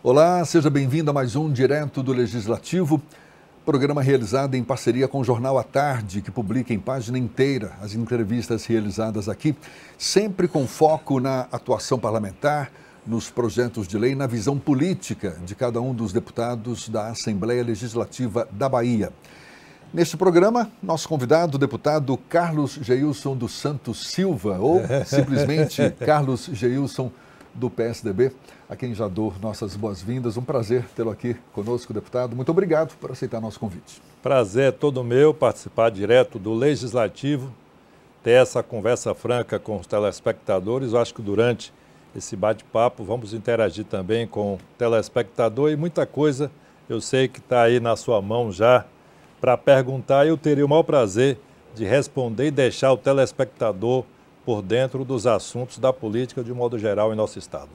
Olá, seja bem-vindo a mais um Direto do Legislativo, programa realizado em parceria com o Jornal à Tarde, que publica em página inteira as entrevistas realizadas aqui, sempre com foco na atuação parlamentar, nos projetos de lei, na visão política de cada um dos deputados da Assembleia Legislativa da Bahia. Neste programa, nosso convidado, o deputado Carlos Geilson dos Santos Silva, ou simplesmente Carlos Geilson do PSDB, a quem já dou nossas boas-vindas. Um prazer tê-lo aqui conosco, deputado. Muito obrigado por aceitar nosso convite. Prazer é todo meu participar direto do Legislativo, ter essa conversa franca com os telespectadores. Eu acho que durante esse bate-papo vamos interagir também com o telespectador e muita coisa eu sei que está aí na sua mão já para perguntar e eu teria o maior prazer de responder e deixar o telespectador por dentro dos assuntos da política de um modo geral em nosso estado.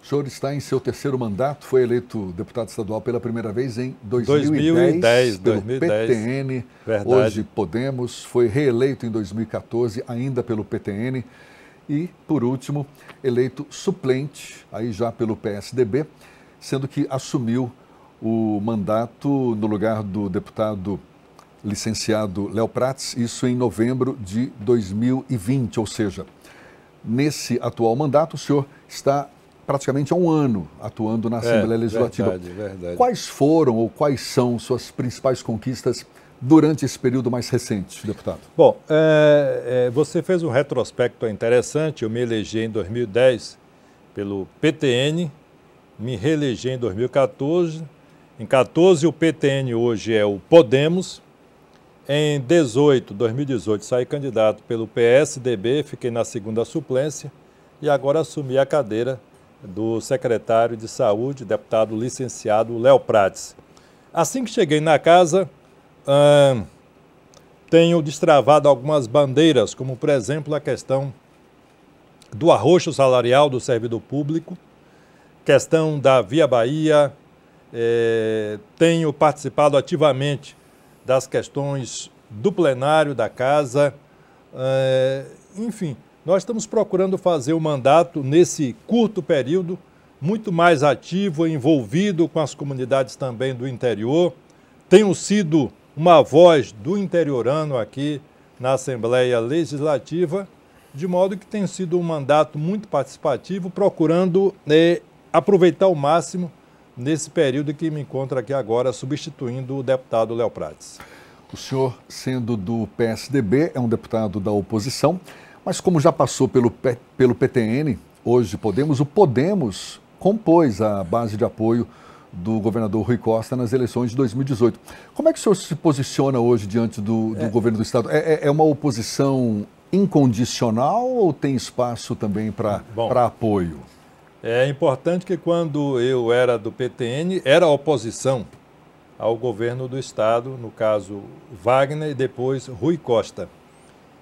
O senhor está em seu terceiro mandato, foi eleito deputado estadual pela primeira vez em 2010 pelo PTN, verdade. Hoje Podemos, foi reeleito em 2014 ainda pelo PTN e, por último, eleito suplente, aí já pelo PSDB, sendo que assumiu o mandato no lugar do deputado licenciado Léo Prates, isso em novembro de 2020, ou seja, nesse atual mandato o senhor está praticamente há um ano atuando na Assembleia Legislativa. Verdade. Quais foram ou quais são suas principais conquistas durante esse período mais recente, deputado? Bom, você fez um retrospecto interessante. Eu me elegi em 2010 pelo PTN, me reelegi em 2014. Em 2014 o PTN hoje é o Podemos. Em 2018 saí candidato pelo PSDB, fiquei na segunda suplência e agora assumi a cadeira do secretário de Saúde, deputado licenciado Léo Prates. Assim que cheguei na casa, tenho destravado algumas bandeiras, como por exemplo a questão do arroxo salarial do servidor público, questão da Via Bahia, tenho participado ativamente das questões do plenário da casa, enfim, nós estamos procurando fazer o mandato nesse curto período muito mais ativo, envolvido com as comunidades também do interior. Tenho sido uma voz do interiorano aqui na Assembleia Legislativa, de modo que tem sido um mandato muito participativo, procurando aproveitar ao máximo nesse período que me encontro aqui agora, substituindo o deputado Léo Prates. O senhor, sendo do PSDB, é um deputado da oposição, mas como já passou pelo PTN, hoje Podemos, o Podemos compôs a base de apoio do governador Rui Costa nas eleições de 2018. Como é que o senhor se posiciona hoje diante do governo do estado? É uma oposição incondicional ou tem espaço também para apoio? É importante que quando eu era do PTN, era oposição ao governo do estado, no caso Wagner e depois Rui Costa.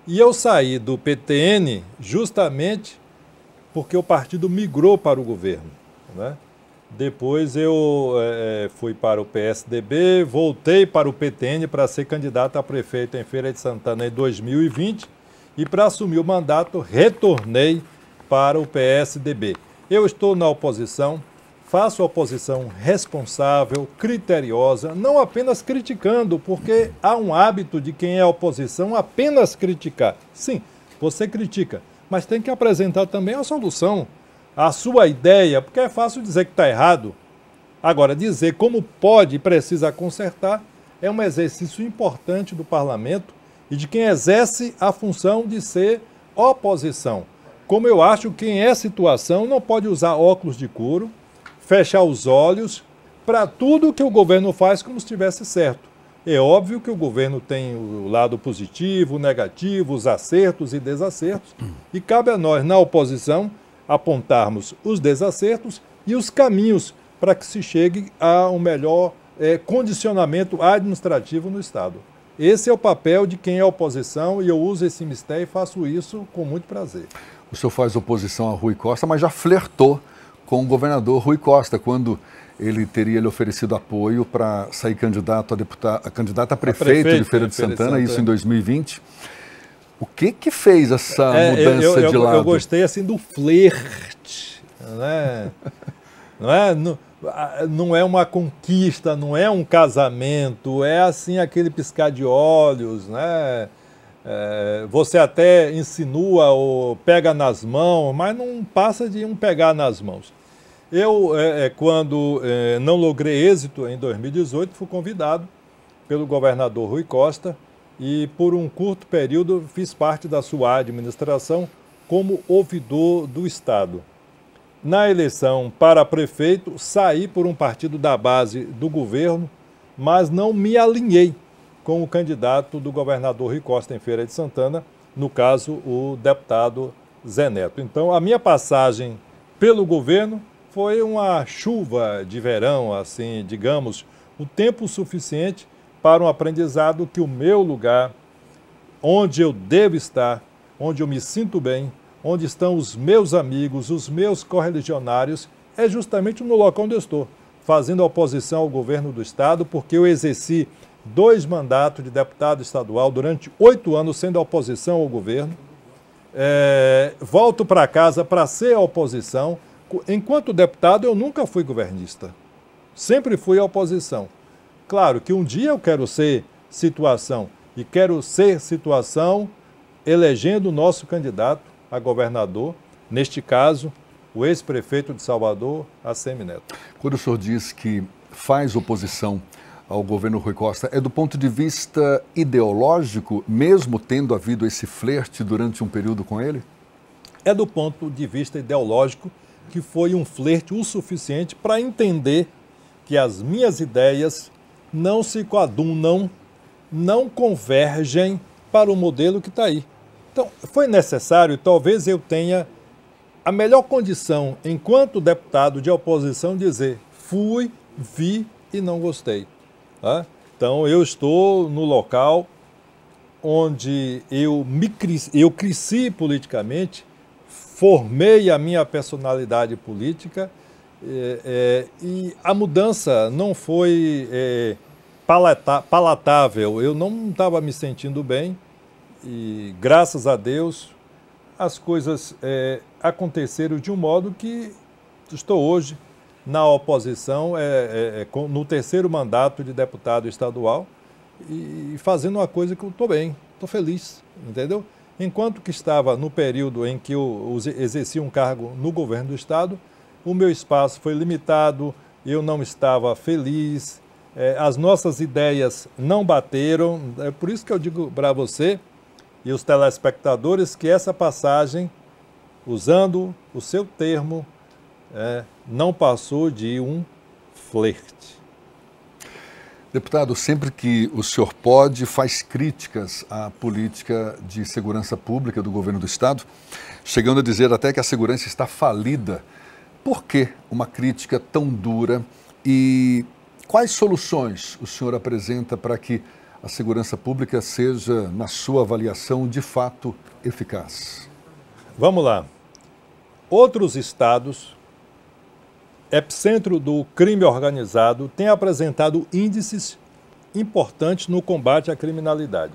E eu saí do PTN justamente porque o partido migrou para o governo, né? Depois eu fui para o PSDB, voltei para o PTN para ser candidato a prefeito em Feira de Santana em 2020 e para assumir o mandato retornei para o PSDB. Eu estou na oposição, faço oposição responsável, criteriosa, não apenas criticando, porque há um hábito de quem é oposição apenas criticar. Sim, você critica, mas tem que apresentar também a solução, a sua ideia, porque é fácil dizer que está errado. Agora, dizer como pode e precisa consertar é um exercício importante do parlamento e de quem exerce a função de ser oposição. Como eu acho que em essa situação não pode usar óculos de couro, fechar os olhos para tudo que o governo faz como se estivesse certo. É óbvio que o governo tem o lado positivo, o negativo, os acertos e desacertos, e cabe a nós, na oposição, apontarmos os desacertos e os caminhos para que se chegue a um melhor condicionamento administrativo no Estado. Esse é o papel de quem é oposição e eu uso esse mistério e faço isso com muito prazer. O senhor faz oposição a Rui Costa, mas já flertou com o governador Rui Costa, quando ele teria lhe oferecido apoio para sair candidato a prefeito de Feira de Santana, isso em 2020. O que fez essa mudança de lado? Eu gostei assim do flerte, né? não é uma conquista, não é um casamento, é assim aquele piscar de olhos, né? Você até insinua ou pega nas mãos, mas não passa de um pegar nas mãos. Eu, quando não logrei êxito em 2018, fui convidado pelo governador Rui Costa e por um curto período fiz parte da sua administração como ouvidor do Estado. Na eleição para prefeito, saí por um partido da base do governo, mas não me alinhei com o candidato do governador Rui Costa em Feira de Santana, no caso, o deputado Zé Neto. Então, a minha passagem pelo governo foi uma chuva de verão, assim, digamos, o tempo suficiente para um aprendizado que o meu lugar, onde eu devo estar, onde eu me sinto bem, onde estão os meus amigos, os meus correligionários, é justamente no local onde eu estou, fazendo oposição ao governo do Estado, porque eu exerci 2 mandatos de deputado estadual durante 8 anos sendo oposição ao governo. Volto para casa para ser oposição. Enquanto deputado, eu nunca fui governista. Sempre fui oposição. Claro que um dia eu quero ser situação, e quero ser situação elegendo o nosso candidato a governador, neste caso, o ex-prefeito de Salvador, ACM Neto. Quando o senhor diz que faz oposição ao governo Rui Costa, é do ponto de vista ideológico, mesmo tendo havido esse flerte durante um período com ele? É do ponto de vista ideológico que foi um flerte o suficiente para entender que as minhas ideias não se coadunam, não convergem para o modelo que está aí. Então, foi necessário, talvez eu tenha a melhor condição, enquanto deputado de oposição, dizer fui, vi e não gostei. Tá? Então, eu estou no local onde eu cresci politicamente, formei a minha personalidade política e a mudança não foi palatável. Eu não estava me sentindo bem e, graças a Deus, as coisas aconteceram de um modo que estou hoje na oposição, no 3º mandato de deputado estadual e fazendo uma coisa que eu estou bem, estou feliz, entendeu? Enquanto que estava no período em que eu exerci um cargo no governo do Estado, o meu espaço foi limitado, eu não estava feliz, as nossas ideias não bateram. É por isso que eu digo para você e os telespectadores que essa passagem, usando o seu termo, não passou de um flerte. Deputado, sempre que o senhor pode, faz críticas à política de segurança pública do governo do Estado, chegando a dizer até que a segurança está falida. Por que uma crítica tão dura e quais soluções o senhor apresenta para que a segurança pública seja, na sua avaliação, de fato eficaz? Vamos lá. Outros estados, epicentro do crime organizado, têm apresentado índices importantes no combate à criminalidade.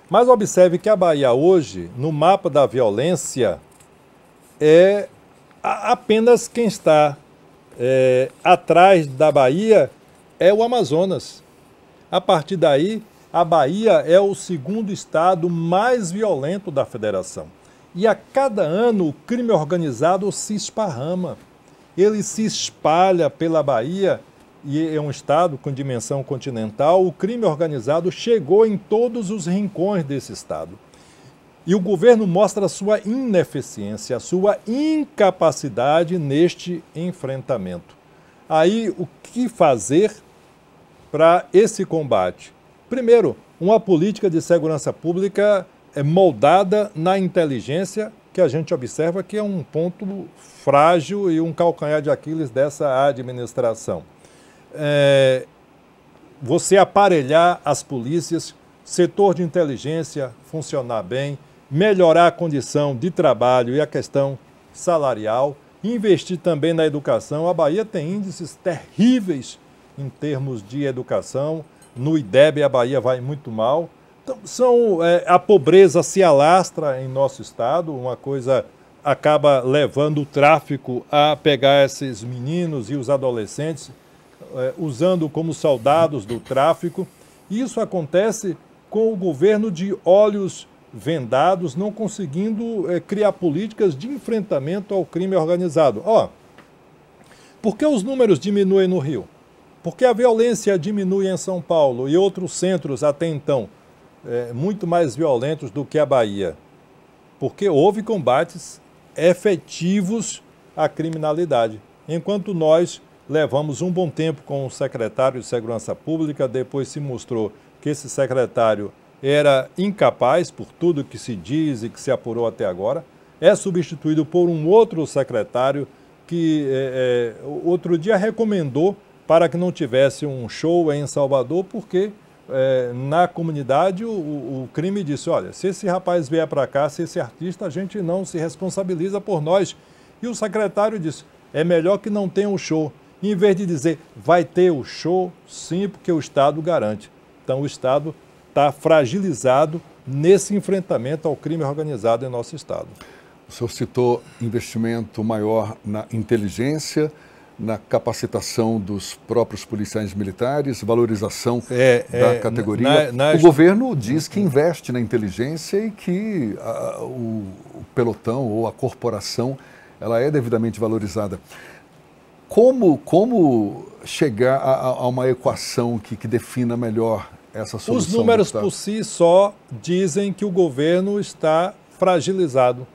Mas observe que a Bahia hoje, no mapa da violência, é apenas quem está atrás da Bahia é o Amazonas. A partir daí, a Bahia é o 2º estado mais violento da federação. E a cada ano o crime organizado se esparrama. Ele se espalha pela Bahia e é um estado com dimensão continental. O crime organizado chegou em todos os rincões desse estado. E o governo mostra a sua ineficiência, a sua incapacidade neste enfrentamento. Aí, o que fazer para esse combate? Primeiro, uma política de segurança pública moldada na inteligência, que a gente observa que é um ponto frágil e um calcanhar de Aquiles dessa administração. Você aparelhar as polícias, setor de inteligência funcionar bem, melhorar a condição de trabalho e a questão salarial, investir também na educação. A Bahia tem índices terríveis em termos de educação. No IDEB a Bahia vai muito mal. Então, a pobreza se alastra em nosso estado, uma coisa acaba levando o tráfico a pegar esses meninos e os adolescentes, usando como soldados do tráfico. Isso acontece com o governo de olhos vendados, não conseguindo criar políticas de enfrentamento ao crime organizado. Por que os números diminuem no Rio? Porque a violência diminui em São Paulo e outros centros até então muito mais violentos do que a Bahia. Porque houve combates efetivos à criminalidade. Enquanto nós levamos um bom tempo com o secretário de Segurança Pública, depois se mostrou que esse secretário era incapaz, por tudo que se diz e que se apurou até agora, é substituído por um outro secretário que outro dia recomendou para que não tivesse um show em Salvador, porque na comunidade o crime disse, olha, se esse rapaz vier para cá, se esse artista, a gente não se responsabiliza por nós. E o secretário disse, é melhor que não tenha um show. Em vez de dizer, vai ter o show, sim, porque o Estado garante. Então o Estado está fragilizado nesse enfrentamento ao crime organizado em nosso Estado. O senhor citou investimento maior na inteligência, na capacitação dos próprios policiais militares, valorização da categoria. O governo diz que investe na inteligência e que o pelotão ou a corporação ela é devidamente valorizada. Como chegar a uma equação que defina melhor essa solução? Os números por si só dizem que o governo está fragilizado.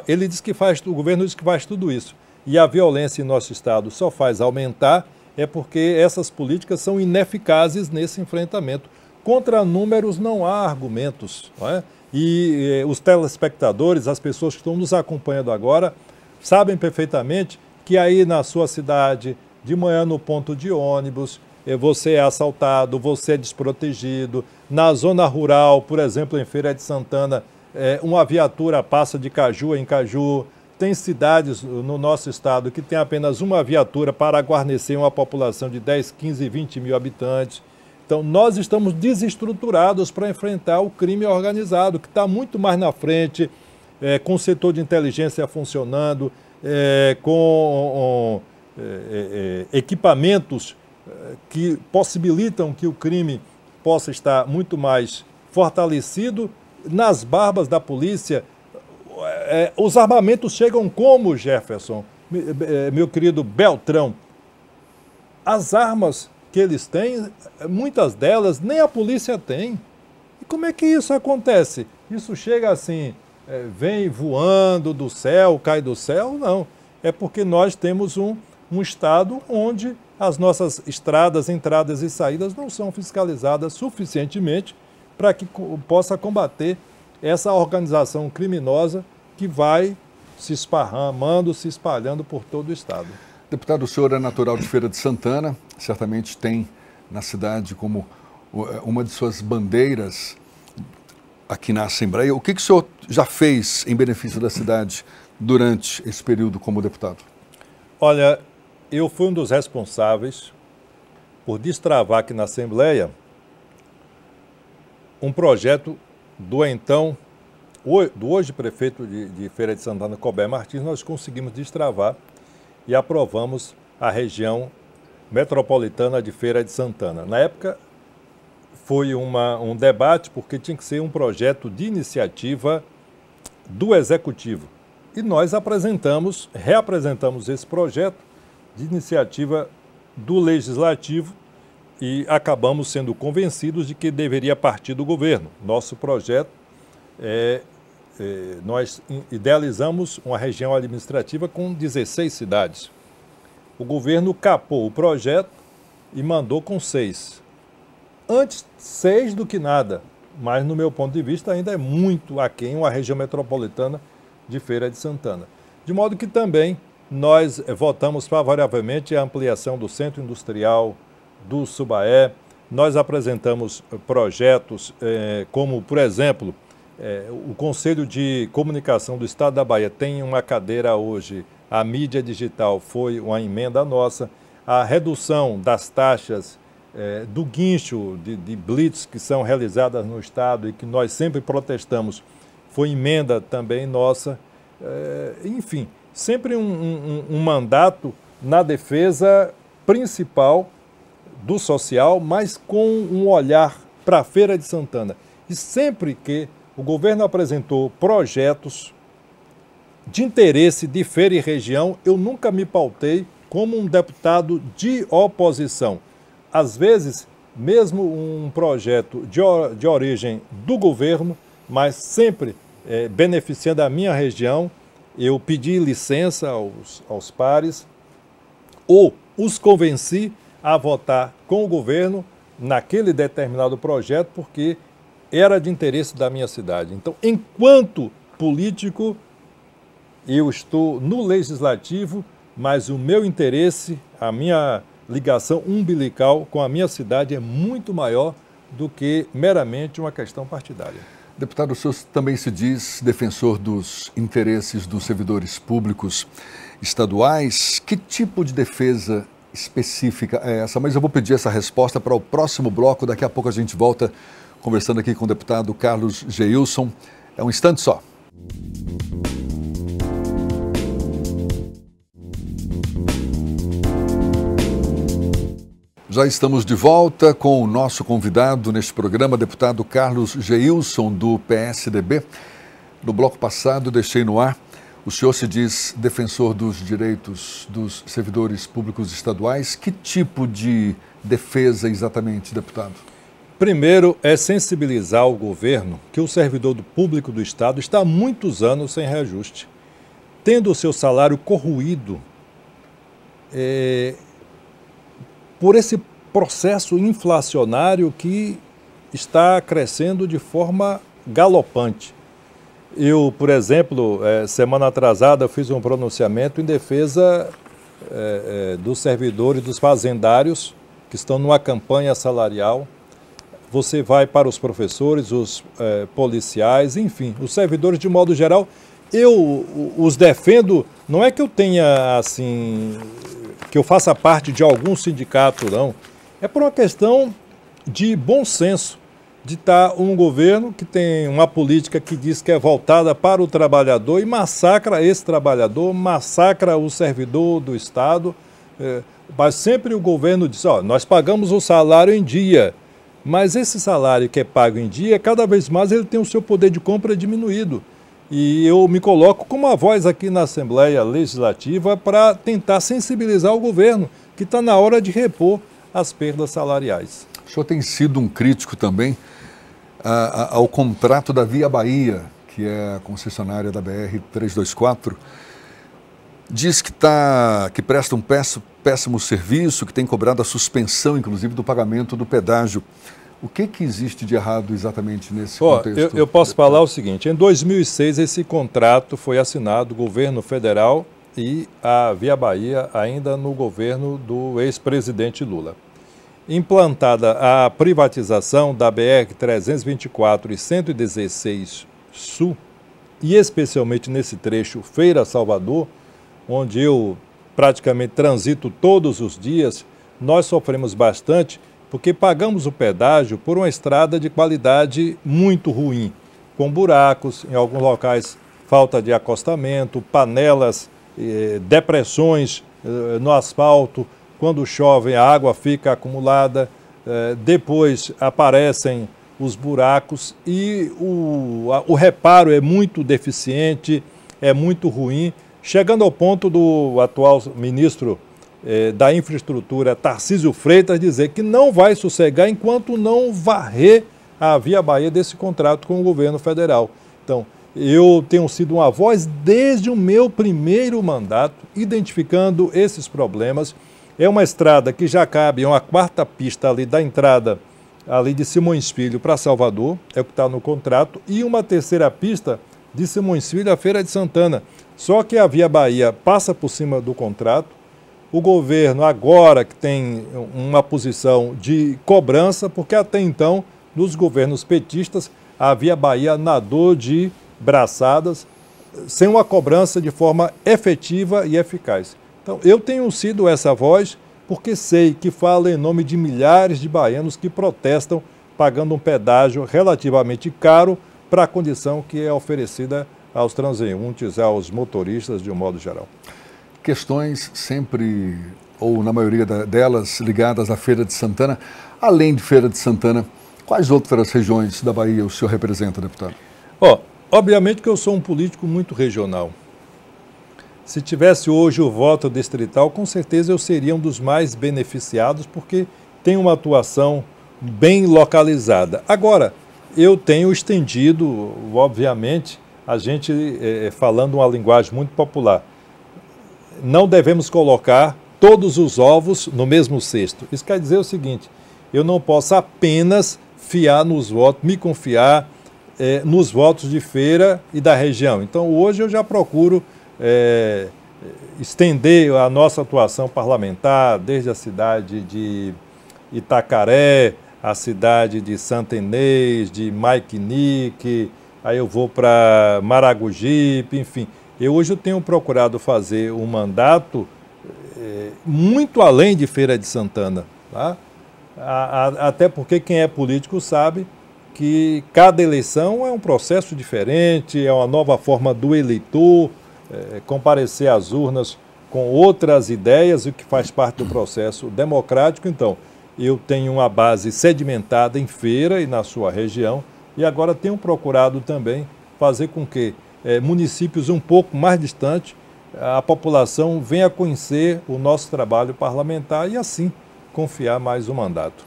Ele diz que o governo diz que faz tudo isso. E a violência em nosso Estado só faz aumentar, porque essas políticas são ineficazes nesse enfrentamento. Contra números não há argumentos. Não é? E os telespectadores, as pessoas que estão nos acompanhando agora, sabem perfeitamente que aí na sua cidade, de manhã no ponto de ônibus, você é assaltado, você é desprotegido. Na zona rural, por exemplo, em Feira de Santana, uma viatura passa de caju em caju. Tem cidades no nosso estado que tem apenas uma viatura para guarnecer uma população de 10, 15, 20 mil habitantes. Então, nós estamos desestruturados para enfrentar o crime organizado, que está muito mais na frente, com o setor de inteligência funcionando, com equipamentos que possibilitam que o crime possa estar muito mais fortalecido. Nas barbas da polícia, os armamentos chegam como, Jefferson, meu querido Beltrão? As armas que eles têm, muitas delas, nem a polícia tem. E como é que isso acontece? Isso chega assim, vem voando do céu, cai do céu? Não. É porque nós temos um estado onde as nossas estradas, entradas e saídas não são fiscalizadas suficientemente para que possa combater essa organização criminosa que vai se esparramando, se espalhando por todo o estado. Deputado, o senhor é natural de Feira de Santana, certamente tem na cidade como uma de suas bandeiras aqui na Assembleia. O que o senhor já fez em benefício da cidade durante esse período como deputado? Olha, eu fui um dos responsáveis por destravar aqui na Assembleia um projeto do hoje prefeito de Feira de Santana, Colbert Martins. Nós conseguimos destravar e aprovamos a região metropolitana de Feira de Santana. Na época foi um debate porque tinha que ser um projeto de iniciativa do Executivo. E nós reapresentamos esse projeto de iniciativa do Legislativo e acabamos sendo convencidos de que deveria partir do governo. Nosso projeto nós idealizamos uma região administrativa com 16 cidades. O governo capou o projeto e mandou com 6. Antes, 6 do que nada, mas no meu ponto de vista ainda é muito aquém uma região metropolitana de Feira de Santana. De modo que também nós votamos favoravelmente a ampliação do Centro Industrial do Subaé. Nós apresentamos projetos como, por exemplo, o Conselho de Comunicação do Estado da Bahia tem uma cadeira hoje, a mídia digital foi uma emenda nossa, a redução das taxas do guincho de blitz que são realizadas no Estado e que nós sempre protestamos, foi emenda também nossa. enfim, sempre um mandato na defesa principal do social, mas com um olhar para a Feira de Santana. E sempre que o governo apresentou projetos de interesse de Feira e região, eu nunca me pautei como um deputado de oposição. Às vezes, mesmo um projeto de origem do governo, mas sempre beneficiando a minha região, eu pedi licença aos pares ou os convenci a votar com o governo naquele determinado projeto, porque era de interesse da minha cidade. Então, enquanto político, eu estou no legislativo, mas o meu interesse, a minha ligação umbilical com a minha cidade é muito maior do que meramente uma questão partidária. Deputado, o senhor também se diz defensor dos interesses dos servidores públicos estaduais. Que tipo de defesa específica é essa? Mas eu vou pedir essa resposta para o próximo bloco. Daqui a pouco a gente volta conversando aqui com o deputado Carlos Geilson. É um instante só. Já estamos de volta com o nosso convidado neste programa, deputado Carlos Geilson, do PSDB. No bloco passado, deixei no ar, o senhor se diz defensor dos direitos dos servidores públicos estaduais. Que tipo de defesa exatamente, deputado? Primeiro, é sensibilizar o governo que o servidor público do Estado está há muitos anos sem reajuste, tendo o seu salário corroído por esse processo inflacionário que está crescendo de forma galopante. Eu, por exemplo, semana atrasada, fiz um pronunciamento em defesa dos servidores, dos fazendários que estão numa campanha salarial. Você vai para os professores, os policiais, enfim, os servidores de modo geral. Eu os defendo, não é que eu tenha, assim, que eu faça parte de algum sindicato, não. É por uma questão de bom senso, de estar um governo que tem uma política que diz que é voltada para o trabalhador e massacra esse trabalhador, massacra o servidor do Estado. Mas sempre o governo diz, nós pagamos o salário em dia, mas esse salário que é pago em dia, cada vez mais ele tem o seu poder de compra diminuído. E eu me coloco como uma voz aqui na Assembleia Legislativa para tentar sensibilizar o governo, que está na hora de repor as perdas salariais. O senhor tem sido um crítico também ao contrato da Via Bahia, que é a concessionária da BR-324. Diz que presta um péssimo serviço, que tem cobrado a suspensão, inclusive, do pagamento do pedágio. O que existe de errado exatamente nesse contexto? Eu posso falar o seguinte, em 2006 esse contrato foi assinado, governo federal e a Via Bahia ainda no governo do ex-presidente Lula. Implantada a privatização da BR-324 e 116 Sul, e especialmente nesse trecho Feira-Salvador, onde eu praticamente transito todos os dias, nós sofremos bastante porque pagamos o pedágio por uma estrada de qualidade muito ruim, com buracos, em alguns locais falta de acostamento, panelas, depressões no asfalto, quando chove a água fica acumulada, depois aparecem os buracos e o reparo é muito deficiente, é muito ruim, chegando ao ponto do atual ministro da Infraestrutura, Tarcísio Freitas, dizer que não vai sossegar enquanto não varrer a Via Bahia desse contrato com o governo federal. Então, eu tenho sido uma voz desde o meu primeiro mandato, identificando esses problemas. É uma estrada que já cabe, é uma quarta pista ali da entrada ali de Simões Filho para Salvador, é o que está no contrato, e uma terceira pista de Simões Filho à Feira de Santana. Só que a Via Bahia passa por cima do contrato. O governo agora que tem uma posição de cobrança, porque até então, nos governos petistas, a Via Bahia nadou de braçadas, sem uma cobrança de forma efetiva e eficaz. Então, eu tenho sido essa voz porque sei que falo em nome de milhares de baianos que protestam pagando um pedágio relativamente caro para a condição que é oferecida aos transeuntes, aos motoristas de um modo geral. Questões sempre, ou na maioria delas, ligadas à Feira de Santana. Além de Feira de Santana, quais outras regiões da Bahia o senhor representa, deputado? Obviamente que eu sou um político muito regional. Se tivesse hoje o voto distrital, com certeza eu seria um dos mais beneficiados, porque tem uma atuação bem localizada. Agora, eu tenho estendido, obviamente, a gente falando uma linguagem muito popular. Não devemos colocar todos os ovos no mesmo cesto. Isso quer dizer o seguinte: eu não posso apenas fiar nos votos, me confiar nos votos de Feira e da região. Então, hoje eu já procuro estender a nossa atuação parlamentar, desde a cidade de Itacaré, a cidade de Santa Inês, de Maiquinique, aí eu vou para Maragogipe, enfim. Hoje eu tenho procurado fazer um mandato muito além de Feira de Santana, tá? Até porque quem é político sabe que cada eleição é um processo diferente, é uma nova forma do eleitor comparecer às urnas com outras ideias, o que faz parte do processo democrático. Então, eu tenho uma base sedimentada em Feira e na sua região, e agora tenho procurado também fazer com que municípios um pouco mais distantes, a população venha conhecer o nosso trabalho parlamentar e assim confiar mais um mandato.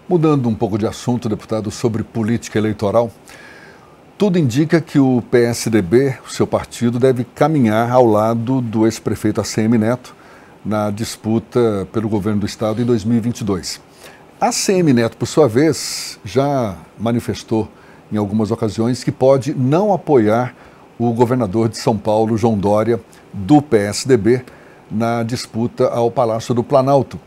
Mudando um pouco de assunto, deputado, sobre política eleitoral, tudo indica que o PSDB, o seu partido, deve caminhar ao lado do ex-prefeito ACM Neto na disputa pelo governo do estado em 2022. A ACM Neto, por sua vez, já manifestou em algumas ocasiões que pode não apoiar o governador de São Paulo, João Dória, do PSDB, na disputa ao Palácio do Planalto,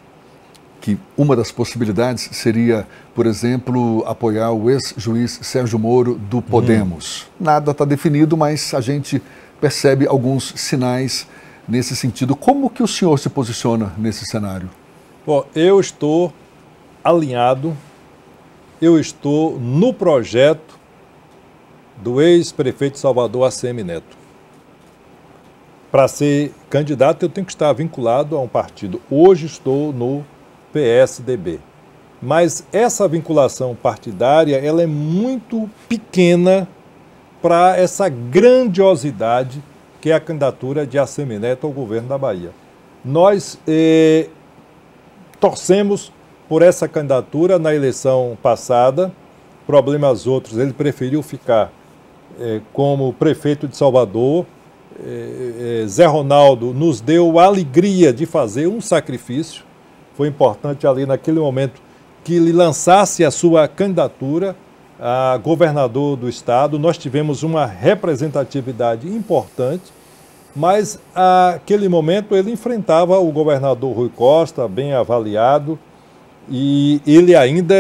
que uma das possibilidades seria, por exemplo, apoiar o ex-juiz Sérgio Moro do Podemos. Nada está definido, mas a gente percebe alguns sinais nesse sentido. Como que o senhor se posiciona nesse cenário? Eu estou alinhado, eu estou no projeto do ex-prefeito de Salvador, ACM Neto. Para ser candidato, eu tenho que estar vinculado a um partido. Hoje estou no PSDB. Mas essa vinculação partidária, ela é muito pequena para essa grandiosidade que é a candidatura de ACM Neto ao governo da Bahia. Nós torcemos por essa candidatura na eleição passada. Problemas outros, ele preferiu ficar como prefeito de Salvador. Zé Ronaldo nos deu a alegria de fazer um sacrifício. Foi importante ali naquele momento que ele lançasse a sua candidatura a governador do estado. Nós tivemos uma representatividade importante, mas naquele momento ele enfrentava o governador Rui Costa, bem avaliado, e ele ainda,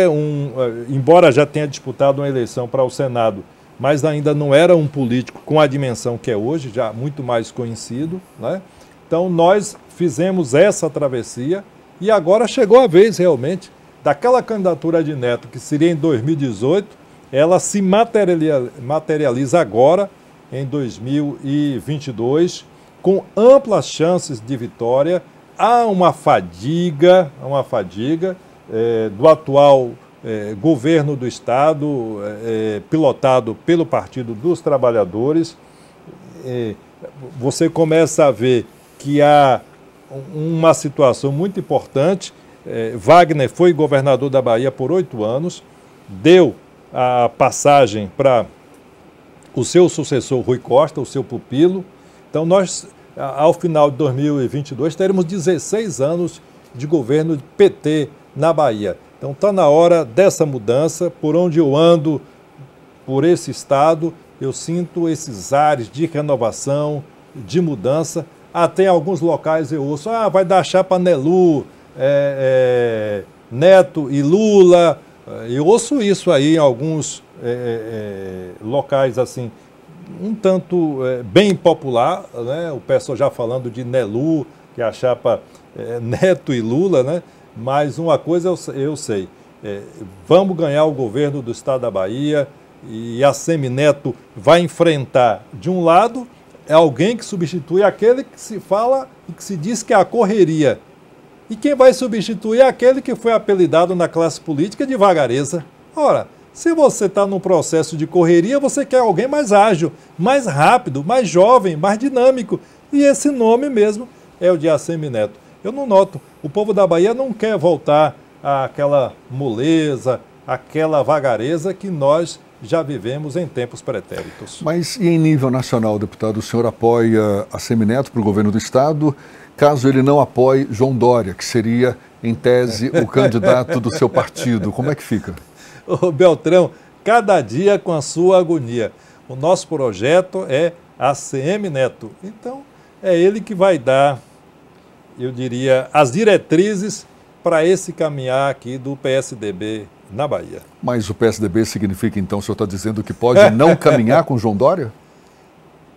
embora já tenha disputado uma eleição para o Senado, mas ainda não era um político com a dimensão que é hoje, já muito mais conhecido, né? Então nós fizemos essa travessia e agora chegou a vez realmente daquela candidatura de Neto, que seria em 2018, ela se materializa agora em 2022, com amplas chances de vitória. Há uma fadiga do atual governo do estado, pilotado pelo Partido dos Trabalhadores. Você começa a ver que há uma situação muito importante. Wagner foi governador da Bahia por 8 anos, deu a passagem para o seu sucessor Rui Costa, o seu pupilo. Então nós, ao final de 2022, teremos 16 anos de governo de PT na Bahia. Então está na hora dessa mudança. Por onde eu ando, por esse estado, eu sinto esses ares de renovação, de mudança. Até em alguns locais eu ouço, vai dar chapa Nelu, Neto e Lula. Eu ouço isso aí em alguns locais assim, um tanto bem popular, né? O pessoal já falando de Nelu, que é a chapa Neto e Lula, né? Mas uma coisa eu sei, vamos ganhar o governo do estado da Bahia, e a Semineto vai enfrentar, de um lado, é alguém que substitui aquele que se fala e que se diz que é a correria. E quem vai substituir é aquele que foi apelidado na classe política de vagareza. Ora, se você está num processo de correria, você quer alguém mais ágil, mais rápido, mais jovem, mais dinâmico. E esse nome mesmo é o de Assemineto. Eu não noto, o povo da Bahia não quer voltar àquela moleza, àquela vagareza que nós já vivemos em tempos pretéritos. Mas e em nível nacional, deputado, o senhor apoia Assemineto para o governo do Estado, caso ele não apoie João Dória, que seria, em tese, o candidato do seu partido? Como é que fica? Ô Beltrão, cada dia com a sua agonia. O nosso projeto é Assemineto. Então, é ele que vai dar, eu diria, as diretrizes para esse caminhar aqui do PSDB na Bahia. Mas o PSDB significa, então, o senhor está dizendo que pode não caminhar com João Dória?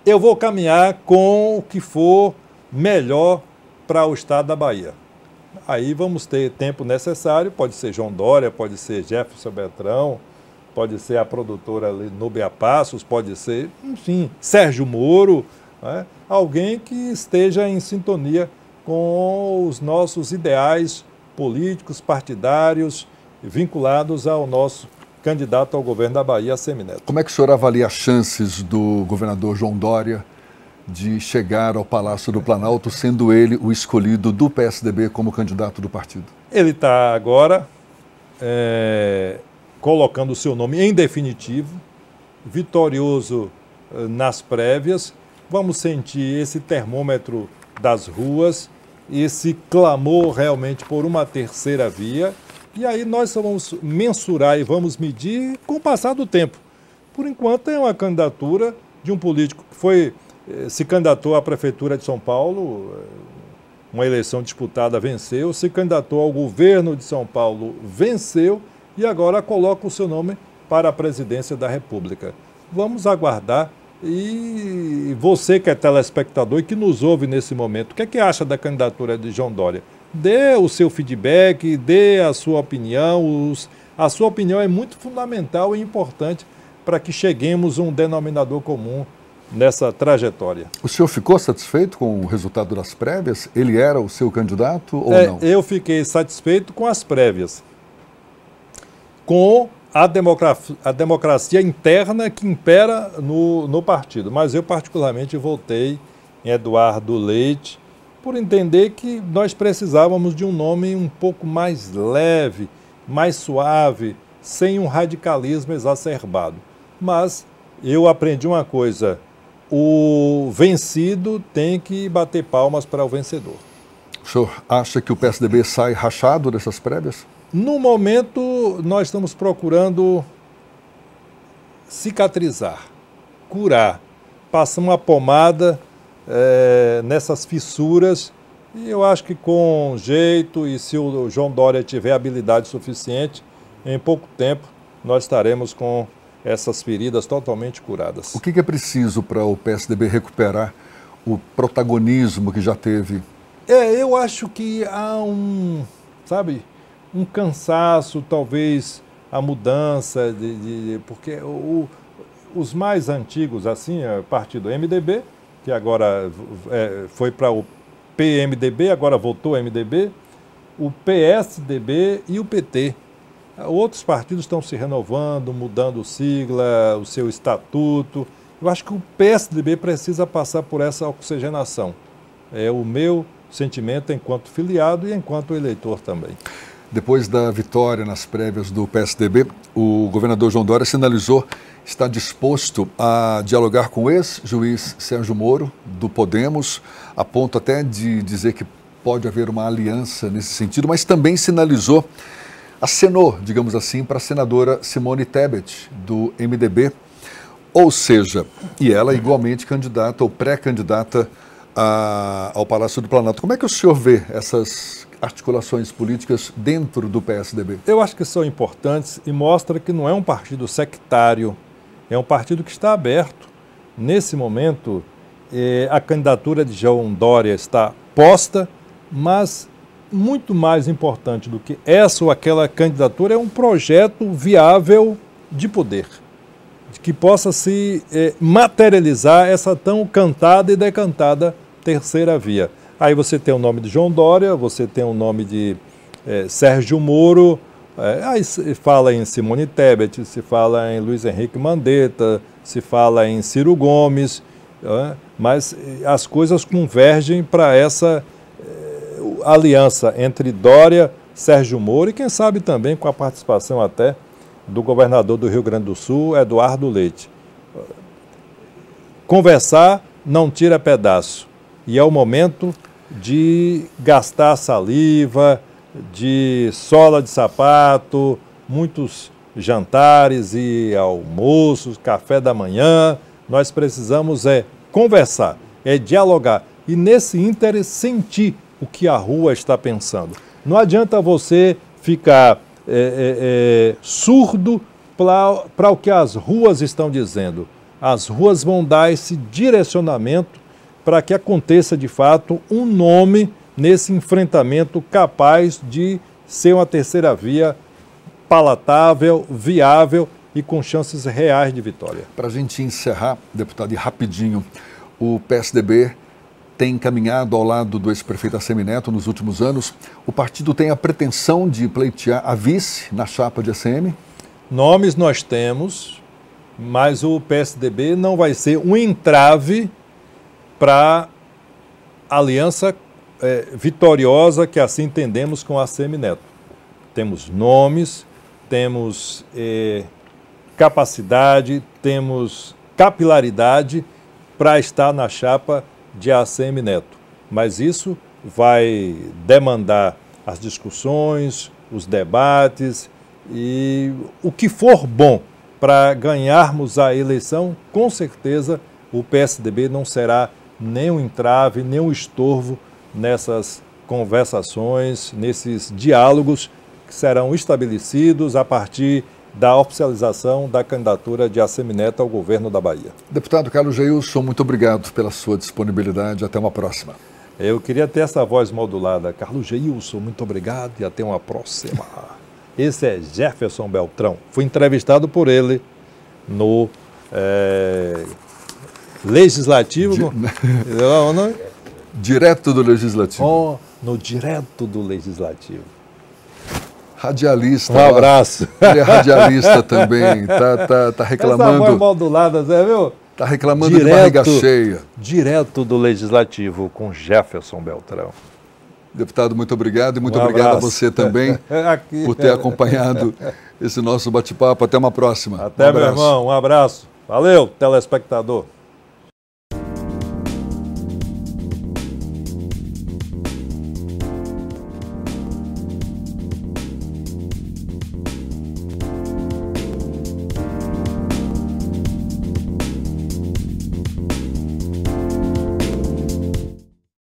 Eu vou caminhar com o que for melhor para o estado da Bahia. Aí vamos ter tempo necessário, pode ser João Dória, pode ser Jefferson Beltrão, pode ser a produtora Núbia Passos, pode ser, enfim, Sérgio Moro, né? Alguém que esteja em sintonia com os nossos ideais políticos, partidários, vinculados ao nosso candidato ao governo da Bahia, Assemineto. Como é que o senhor avalia as chances do governador João Dória de chegar ao Palácio do Planalto, sendo ele o escolhido do PSDB como candidato do partido? Ele está agora colocando o seu nome em definitivo, vitorioso nas prévias. Vamos sentir esse termômetro das ruas, esse clamor realmente por uma terceira via, e aí nós vamos mensurar e vamos medir com o passar do tempo. Por enquanto é uma candidatura de um político que se candidatou à Prefeitura de São Paulo, uma eleição disputada, venceu, se candidatou ao governo de São Paulo, venceu, e agora coloca o seu nome para a presidência da República. Vamos aguardar. E você que é telespectador e que nos ouve nesse momento, o que é que acha da candidatura de João Dória? Dê o seu feedback, dê a sua opinião. A sua opinião é muito fundamental e importante para que cheguemos a um denominador comum nessa trajetória. O senhor ficou satisfeito com o resultado das prévias? Ele era o seu candidato ou não? Eu fiquei satisfeito com as prévias, com a democracia interna que impera no partido. Mas eu particularmente votei em Eduardo Leite por entender que nós precisávamos de um nome um pouco mais leve, mais suave, sem um radicalismo exacerbado. Mas eu aprendi uma coisa: o vencido tem que bater palmas para o vencedor. O senhor acha que o PSDB sai rachado dessas prévias? No momento, nós estamos procurando cicatrizar, curar, passar uma pomada nessas fissuras, e eu acho que com jeito, e se o João Dória tiver habilidade suficiente, em pouco tempo nós estaremos com essas feridas totalmente curadas. O que é preciso para o PSDB recuperar o protagonismo que já teve? Eu acho que há um cansaço, talvez a mudança, porque os mais antigos, assim, o partido MDB, que agora foi para o PMDB, agora voltou ao MDB, o PSDB e o PT. Outros partidos estão se renovando, mudando sigla, o seu estatuto. Eu acho que o PSDB precisa passar por essa oxigenação. É o meu sentimento enquanto filiado e enquanto eleitor também. Depois da vitória nas prévias do PSDB, o governador João Dória sinalizou estar disposto a dialogar com o ex-juiz Sérgio Moro, do Podemos, a ponto até de dizer que pode haver uma aliança nesse sentido, mas também sinalizou, acenou, digamos assim, para a senadora Simone Tebet, do MDB, ou seja, e ela igualmente candidata ou pré-candidata ao Palácio do Planalto. Como é que o senhor vê essas articulações políticas dentro do PSDB? Eu acho que são importantes e mostra que não é um partido sectário, é um partido que está aberto. Nesse momento, a candidatura de João Dória está posta, mas muito mais importante do que essa ou aquela candidatura é um projeto viável de poder. que possa se materializar essa tão cantada e decantada terceira via. Aí você tem o nome de João Dória, você tem o nome de Sérgio Moro, aí se fala em Simone Tebet, se fala em Luiz Henrique Mandetta, se fala em Ciro Gomes, mas as coisas convergem para essa aliança entre Dória, Sérgio Moro e quem sabe também com a participação até do governador do Rio Grande do Sul, Eduardo Leite. Conversar não tira pedaço. E é o momento de gastar saliva, de sola de sapato, muitos jantares e almoços, café da manhã. Nós precisamos conversar, dialogar. E nesse ínterim sentir o que a rua está pensando. Não adianta você ficar surdo para o que as ruas estão dizendo. As ruas vão dar esse direcionamento para que aconteça de fato um nome nesse enfrentamento capaz de ser uma terceira via palatável, viável e com chances reais de vitória. Para a gente encerrar, deputado, e rapidinho, o PSDB tem caminhado ao lado do ex-prefeito Assemineto nos últimos anos. O partido tem a pretensão de pleitear a vice na chapa de ACM? Nomes nós temos, mas o PSDB não vai ser um entrave para a aliança vitoriosa que assim entendemos com a Assemineto. Temos nomes, temos capacidade, temos capilaridade para estar na chapa de Assemineto. Mas isso vai demandar as discussões, os debates e o que for bom para ganharmos a eleição, com certeza o PSDB não será nem um entrave, nem um estorvo nessas conversações, nesses diálogos que serão estabelecidos a partir da oficialização da candidatura de Assemineto ao governo da Bahia. Deputado Carlos Geilson, muito obrigado pela sua disponibilidade. Até uma próxima. Eu queria ter essa voz modulada. Carlos Geilson, muito obrigado e até uma próxima. Esse é Jefferson Beltrão. Fui entrevistado por ele no Legislativo. Direto do Legislativo. No Direto do Legislativo. Radialista. Um abraço. Ele é radialista também. Tá reclamando. Essa voz modulada, você viu? Tá reclamando de barriga cheia. Direto do Legislativo com Jefferson Beltrão. Deputado, muito obrigado e muito obrigado a você também por ter acompanhado esse nosso bate-papo. Até uma próxima. Até, meu irmão. Um abraço. Valeu, telespectador.